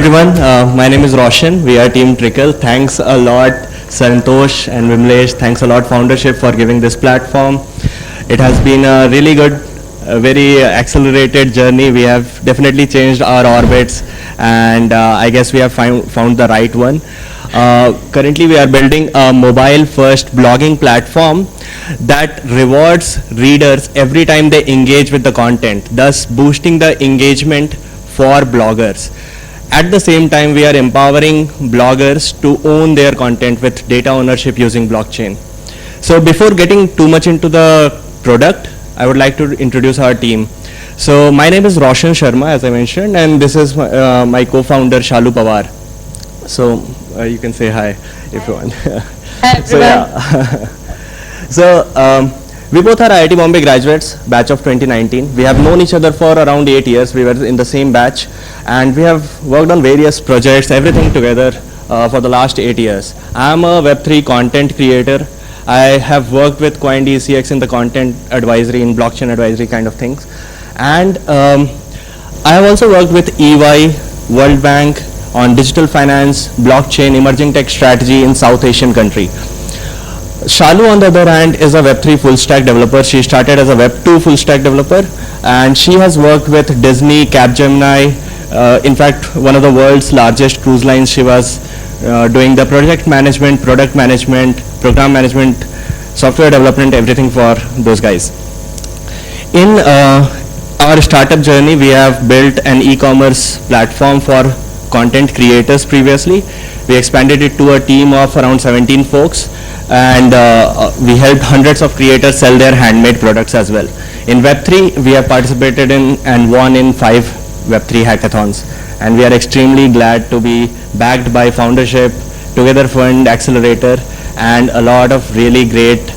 everyone, my name is Raushan. We are Team TRIKL. Thanks a lot Santosh and Vimlesh. Thanks a lot Foundership for giving this platform. It has been a really good, very accelerated journey. We have definitely changed our orbits, and I guess we have found the right one. Currently we are building a mobile first blogging platform that rewards readers every time they engage with the content, thus boosting the engagement for bloggers. At the same time, we are empowering bloggers to own their content with data ownership using blockchain. So before getting too much into the product, I would like to introduce our team. So my name is Raushan Sharma, as I mentioned, and this is my co-founder Shalu Panwar. So you can say hi if you want. Hi everyone. So yeah. So we both are IIT Bombay graduates, batch of 2019. We have known each other for around 8 years. We were in the same batch, and we have worked on various projects, everything together for the last 8 years. I'm a Web3 content creator. I have worked with CoinDCX in the content advisory, in blockchain advisory kind of things. And I have also worked with EY, World Bank on digital finance, blockchain, emerging tech strategy in South Asian country. Shalu, on the other hand, is a Web3 full stack developer. She started as a Web2 full stack developer, and she has worked with Disney, Capgemini, in fact, one of the world's largest cruise lines. She was doing the project management, product management, program management, software development, everything for those guys. In our startup journey, we have built an e-commerce platform for content creators previously. We expanded it to a team of around 17 folks, and we helped hundreds of creators sell their handmade products as well. In Web3, we have participated in and won in 5 Web3 hackathons, and we are extremely glad to be backed by Foundership, Together Fund, Accelerator, and a lot of really great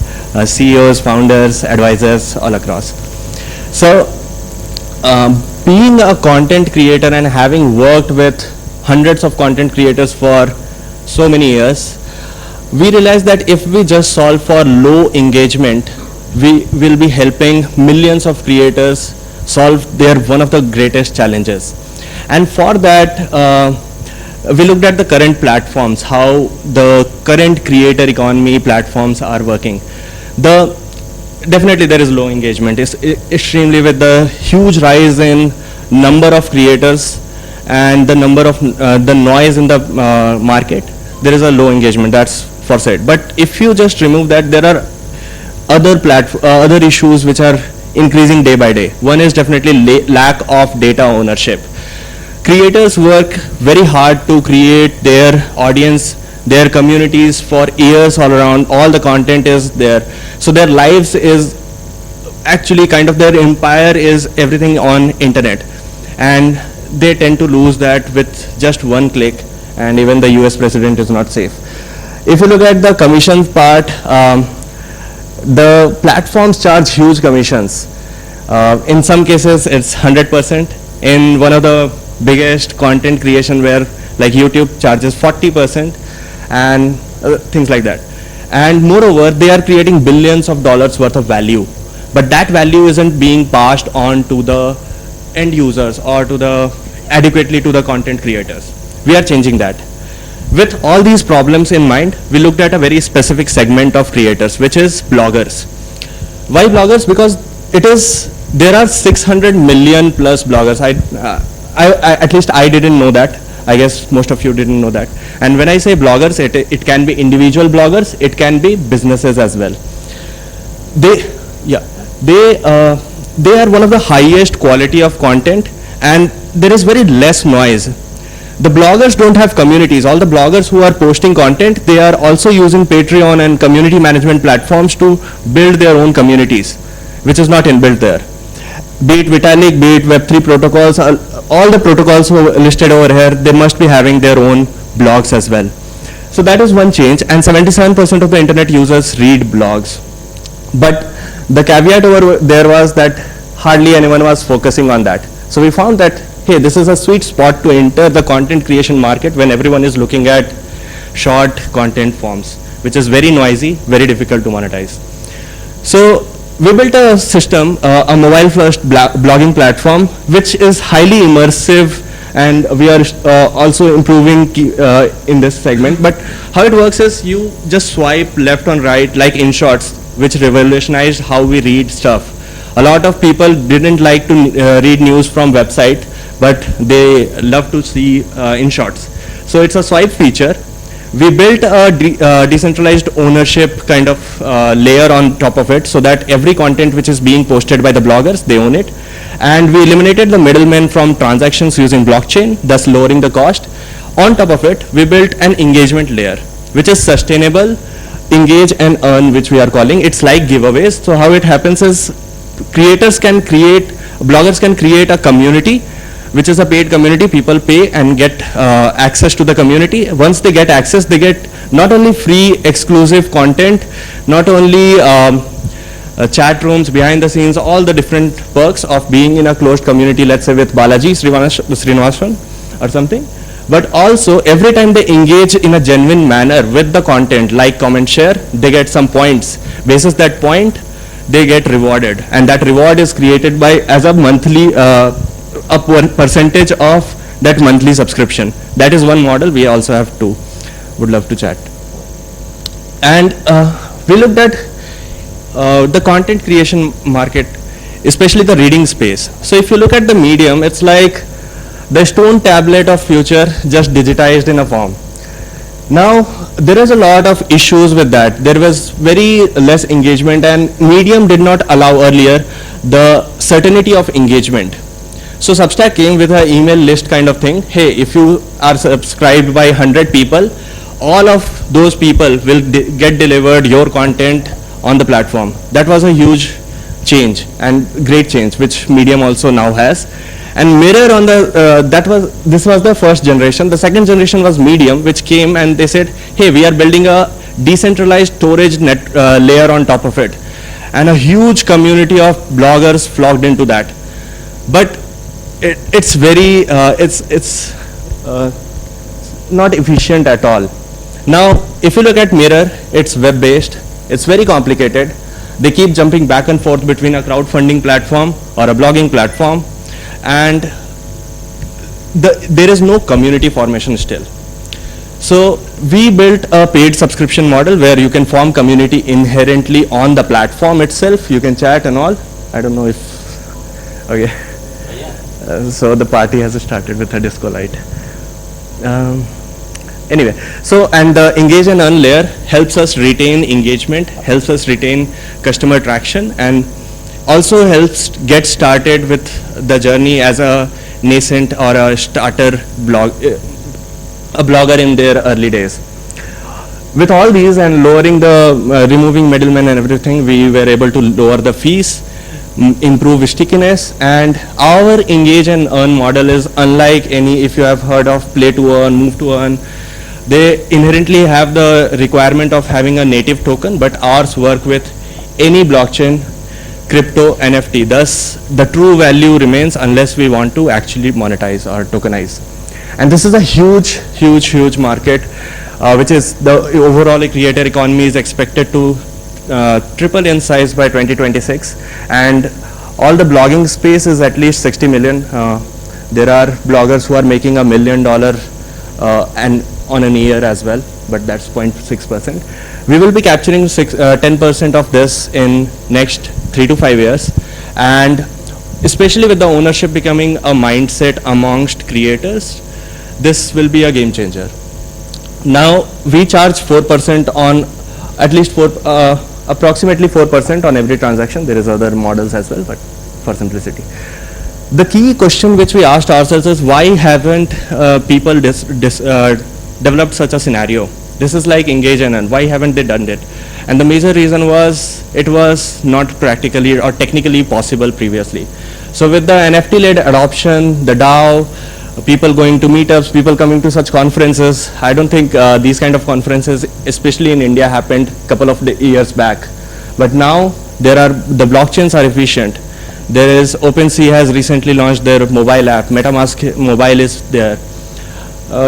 CEOs, founders, advisors all across. So being a content creator and having worked with hundreds of content creators for so many years, we realized that if we just solve for low engagement, we will be helping millions of creators solve their one of the greatest challenges. And for that, we looked at the current platforms, how the current creator economy platforms are working. Definitely there is low engagement. It's extremely, with the huge rise in number of creators and the number of the noise in the market, there is a low engagement, that's for said. But if you just remove that, there are other issues which are increasing day by day. One is definitely lack of data ownership. Creators work very hard to create their audience, their communities for years all around. All the content is there. So their lives is actually kind of, their empire is everything on internet. And they tend to lose that with just one click, and even the US president is not safe. If you look at the commission part, the platforms charge huge commissions. In some cases it's 100%. In one of the biggest content creation where like YouTube charges 40%, and things like that. And moreover, they are creating billions of dollars worth of value, but that value isn't being passed on to the end users or to adequately to the content creators. We are changing that. With all these problems in mind, we looked at a very specific segment of creators, which is bloggers. Why bloggers? Because there are 600 million plus bloggers. At least I didn't know that. I guess most of you didn't know that. And when I say bloggers, it can be individual bloggers, it can be businesses as well. They are one of the highest quality of content, and there is very less noise. The bloggers don't have communities. All the bloggers who are posting content, they are also using Patreon and community management platforms to build their own communities, which is not inbuilt there. Be it Vitalik, be it Web3 protocols, all the protocols listed over here, they must be having their own blogs as well. So that is one change, and 77% of the internet users read blogs. But the caveat over there was that hardly anyone was focusing on that. So we found that, hey, this is a sweet spot to enter the content creation market when everyone is looking at short content forms, which is very noisy, very difficult to monetize. So we built a system, a mobile first blogging platform, which is highly immersive and we are also improving in this segment. But how it works is you just swipe left and right like in shorts, which revolutionized how we read stuff. A lot of people didn't like to read news from website, but they love to see in shorts. So it's a swipe feature. We built a decentralized ownership kind of layer on top of it, so that every content which is being posted by the bloggers, they own it. And we eliminated the middlemen from transactions using blockchain, thus lowering the cost. On top of it, we built an engagement layer, which is sustainable, engage and earn, which we are calling. It's like giveaways. So how it happens is bloggers can create a community, which is a paid community. People pay and get access to the community. Once they get access, they get not only free exclusive content, not only chat rooms, behind the scenes, all the different perks of being in a closed community, let's say with Balaji Srinivasan or something. But also every time they engage in a genuine manner with the content, like, comment, share, they get some points. Basis that point, they get rewarded, and that reward is created by as a monthly percentage of that monthly subscription. That is one model. We also have two. Would love to chat. And we looked at the content creation market, especially the reading space. So if you look at the medium, it's like the stone tablet of future just digitized in a form. Now there is a lot of issues with that. There was very less engagement, and medium did not allow earlier the certainty of engagement. So Substack came with an email list kind of thing. Hey, if you are subscribed by 100 people, all of those people will get delivered your content on the platform. That was a huge change and great change, which Medium also now has. And Mirror on the this was the first generation. The second generation was Medium, which came and they said, hey, we are building a decentralized storage net layer on top of it, and a huge community of bloggers flocked into that. But it's very not efficient at all. Now, if you look at Mirror, it's web-based. It's very complicated. They keep jumping back and forth between a crowdfunding platform or a blogging platform, and there is no community formation still. So we built a paid subscription model where you can form community inherently on the platform itself. You can chat and all. I don't know if, okay. So the party has started with a disco light. Anyway, so and the engage and earn layer helps us retain engagement, helps us retain customer traction, and also helps get started with the journey as a nascent or a starter blogger in their early days. With all these and lowering the removing middlemen and everything, we were able to lower the fees, improve stickiness, and our engage and earn model is unlike any, if you have heard of play to earn, move to earn. They inherently have the requirement of having a native token, but ours work with any blockchain, crypto, NFT. Thus, the true value remains unless we want to actually monetize or tokenize. And this is a huge, huge, huge market, which is the overall creator economy is expected to triple in size by 2026. And all the blogging space is at least 60 million. There are bloggers who are making $1 million and on a year as well, but that's 0.6%. We will be capturing 10% of this in next 3 to 5 years, and especially with the ownership becoming a mindset amongst creators, this will be a game changer. Now we charge 4% on at least approximately 4% on every transaction. There is other models as well, but for simplicity. The key question which we asked ourselves is, why haven't people developed such a scenario? This is like engage and earn. Why haven't they done it? And the major reason was it was not practically or technically possible previously. So with the NFT-led adoption, the DAO, people going to meetups, people coming to such conferences, I don't think these kind of conferences, especially in India, happened a couple of years back. But now the blockchains are efficient. There is OpenSea has recently launched their mobile app. MetaMask mobile is there.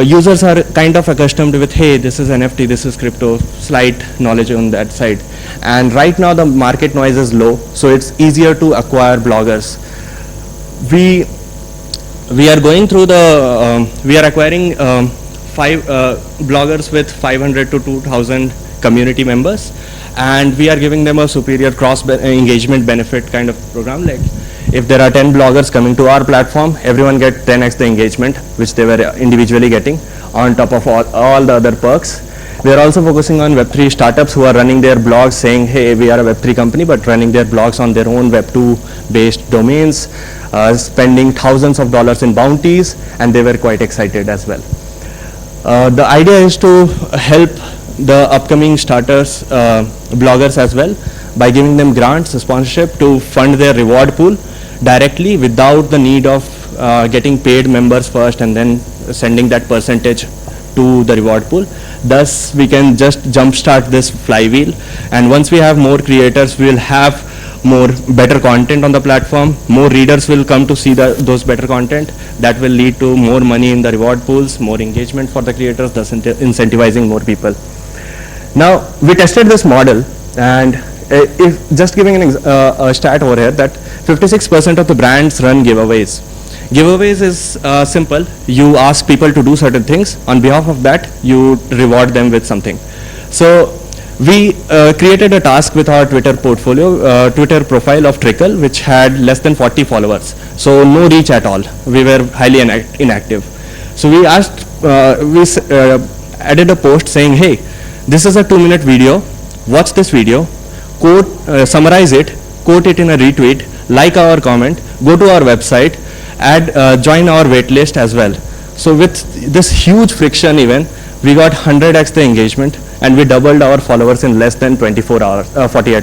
Users are kind of accustomed with, hey, this is NFT, this is crypto, slight knowledge on that side. And right now the market noise is low, so it's easier to acquire bloggers. we are going through the, we are acquiring five bloggers with 500 to 2,000 community members, and we are giving them a superior engagement benefit kind of program. Like if there are 10 bloggers coming to our platform, everyone get 10x the engagement which they were individually getting on top of all the other perks. We are also focusing on Web3 startups who are running their blogs saying, hey, we are a Web3 company, but running their blogs on their own Web2 based domains, spending thousands of dollars in bounties, and they were quite excited as well. The idea is to help the upcoming starters, bloggers as well, by giving them grants, sponsorship to fund their reward pool directly without the need of getting paid members first and then sending that percentage to the reward pool. Thus, we can just jumpstart this flywheel, and once we have more creators, we will have more better content on the platform. More readers will come to see those better content. That will lead to more money in the reward pools, more engagement for the creators, thus incentivizing more people. Now, we tested this model, and if just giving a stat over here, that 56% of the brands run giveaways. Giveaways is simple. You ask people to do certain things. On behalf of that, you reward them with something. So we created a task with our Twitter portfolio, Twitter profile of TRIKL, which had less than 40 followers. So no reach at all. We were highly inactive. So we asked, added a post saying, hey, this is a 2-minute video. Watch this video, quote, summarize it, quote it in a retweet, like our comment, go to our website, join our waitlist as well. So with this huge friction even, we got 100x the engagement, and we doubled our followers in less than 48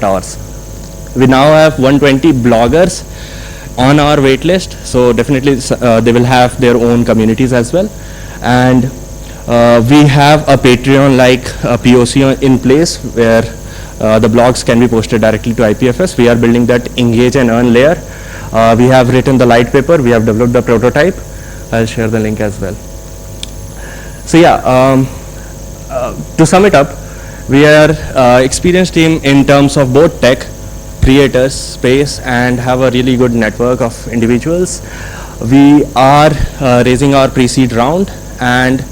hours. We now have 120 bloggers on our waitlist, so definitely they will have their own communities as well. And we have a Patreon like POC in place where the blogs can be posted directly to IPFS. We are building that engage and earn layer. We have written the light paper, we have developed the prototype. I'll share the link as well. So yeah, to sum it up, we are experienced team in terms of both tech, creators, space, and have a really good network of individuals. We are raising our pre-seed round, and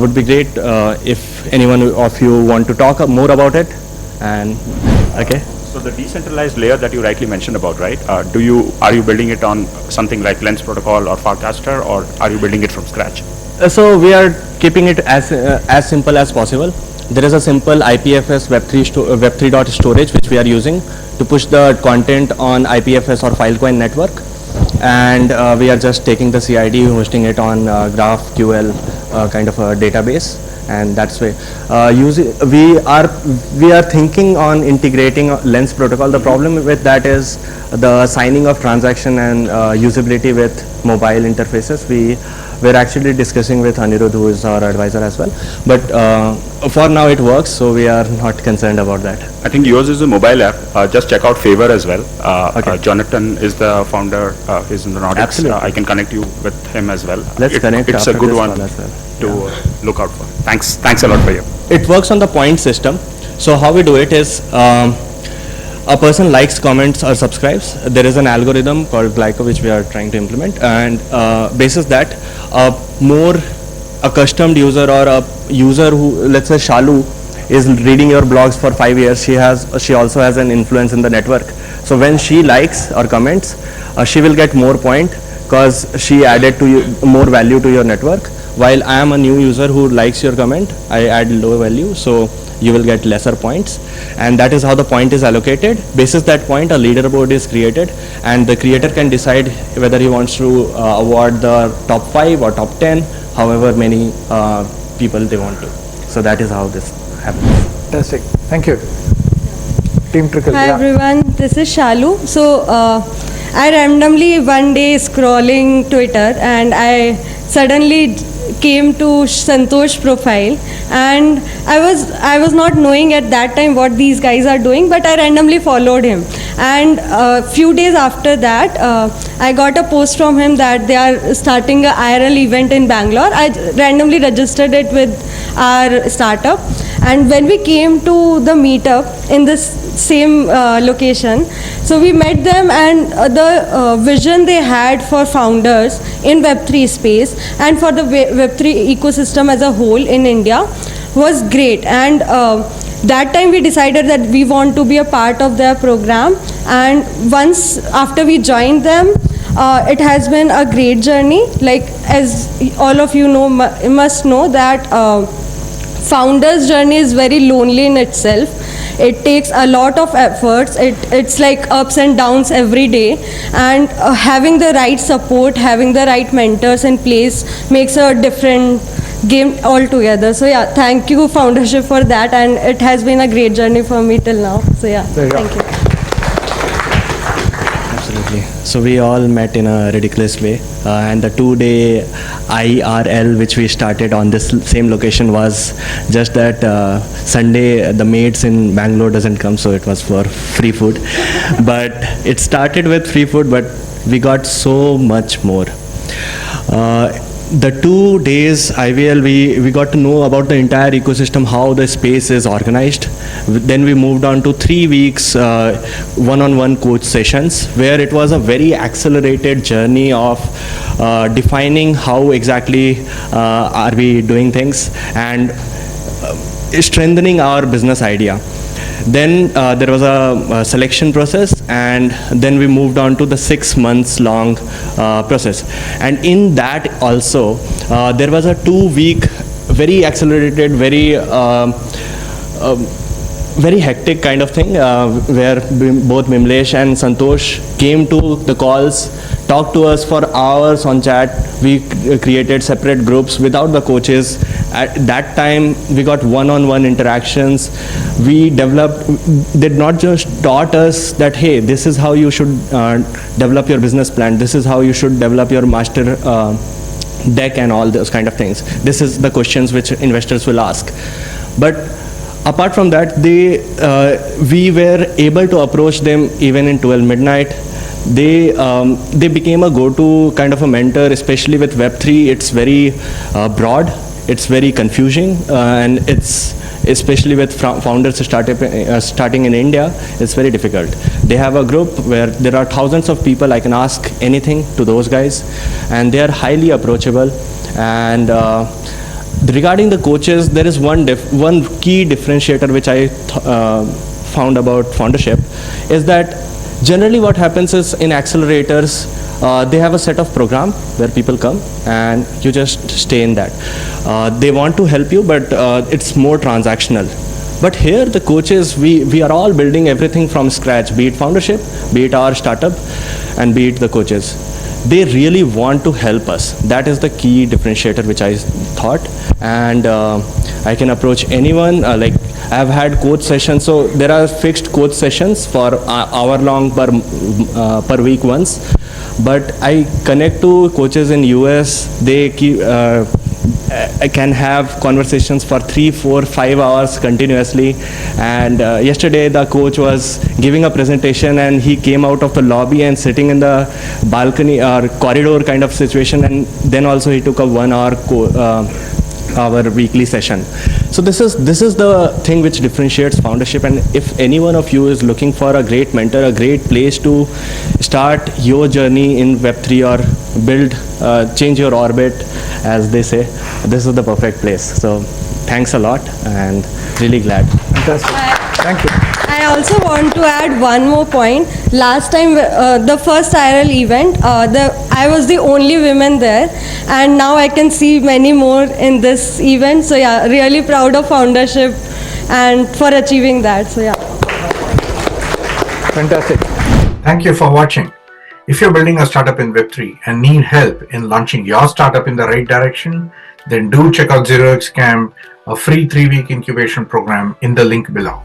would be great if anyone of you want to talk more about it. And okay. So the decentralized layer that you rightly mentioned about, right? Are you building it on something like Lens Protocol or Farcaster, or are you building it from scratch? So we are keeping it as simple as possible. There is a simple IPFS Web3 storage which we are using to push the content on IPFS or Filecoin network, and we are just taking the CID, hosting it on GraphQL kind of a database, and that's way we are thinking on integrating Lens protocol. The problem with that is the signing of transaction and usability with mobile interfaces. We're actually discussing with Anirudh, who is our advisor as well, but for now it works, so we are not concerned about that. I think yours is a mobile app. Just check out Favor as well. Okay. Jonathan is the founder, he's in the Nordics. Absolutely. I can connect you with him as well. Let's connect. It's a good one to look out for. Thanks a lot for you. It works on the point system. So how we do it is, a person likes, comments, or subscribes. There is an algorithm called Glyco which we are trying to implement, and basis that a more accustomed user or a user who, let's say Shalu, is reading your blogs for 5 years, she also has an influence in the network. So when she likes or comments, she will get more point because she added to you more value to your network. While I am a new user who likes your comment, I add low value, so you will get lesser points, and that is how the point is allocated. Basis that point, a leaderboard is created, and the creator can decide whether he wants to award the top 5 or top 10, however many people they want to. So that is how this happens. Fantastic. Thank you. Team TRIKL. Hi everyone, this is Shalu. So I randomly one day scrolling Twitter, and I suddenly came to Santosh profile, and I was not knowing at that time what these guys are doing, but I randomly followed him, and a few days after that I got a post from him that they are starting a IRL event in Bangalore. I randomly registered it with our startup, and when we came to the meetup in this same location. So we met them, and the vision they had for founders in Web3 space and for the Web3 ecosystem as a whole in India was great. And that time we decided that we want to be a part of their program, and once after we joined them, it has been a great journey. Like, as all of you know, must know that founder's journey is very lonely in itself. It takes a lot of efforts. It's like ups and downs every day, and having the right support, having the right mentors in place makes a different game altogether. So yeah, thank you Foundership for that, and it has been a great journey for me till now. So yeah, thank you. Absolutely. So we all met in a ridiculous way, and the 2-day IRL which we started on this same location was just that Sunday the maids in Bangalore doesn't come, so it was for free food. But it started with free food, but we got so much more. The 2 days IVL, we got to know about the entire ecosystem, how the space is organized. Then we moved on to 3 weeks one-on-one coach sessions, where it was a very accelerated journey of defining how exactly are we doing things and strengthening our business idea. Then there was a selection process, and then we moved on to the 6 months long process. And in that also, there was a 2-week, very accelerated, very hectic kind of thing, where both Mimlesh and Santosh came to the calls, talked to us for hours on chat. We created separate groups without the coaches. At that time, we got one-on-one interactions. We developed, they not just taught us that, hey, this is how you should develop your business plan, this is how you should develop your master deck and all those kind of things. This is the questions which investors will ask. But apart from that, we were able to approach them even in 12 midnight. They became a go-to kind of a mentor, especially with Web3. It's very broad, it's very confusing, and it's especially with founders starting in India, it's very difficult. They have a group where there are thousands of people. I can ask anything to those guys, and they are highly approachable. And regarding the coaches, there is one key differentiator which I found about Foundership is that generally what happens is in accelerators, they have a set of program where people come and you just stay in that. They want to help you, but it's more transactional. But here the coaches, we are all building everything from scratch, be it Foundership, be it our startup, and be it the coaches. They really want to help us. That is the key differentiator which I thought. And I can approach anyone. Like I've had coach sessions, so there are fixed coach sessions for hour-long per week once. But I connect to coaches in US. They keep, I can have conversations for 3, 4, 5 hours continuously. And yesterday the coach was giving a presentation, and he came out of the lobby and sitting in the balcony or corridor kind of situation, and then also he took a 1 hour our weekly session. So this is the thing which differentiates Foundership. And if any one of you is looking for a great mentor, a great place to start your journey in Web3 or build, change your orbit, as they say, this is the perfect place. So thanks a lot, and really glad. Fantastic. Thank you. I also want to add one more point. Last time, the first IRL event, I was the only woman there, and now I can see many more in this event. So yeah, really proud of Foundership and for achieving that. So yeah. Fantastic. Thank you for watching. If you're building a startup in Web3 and need help in launching your startup in the right direction, then do check out 0x Camp, a free 3-week incubation program in the link below.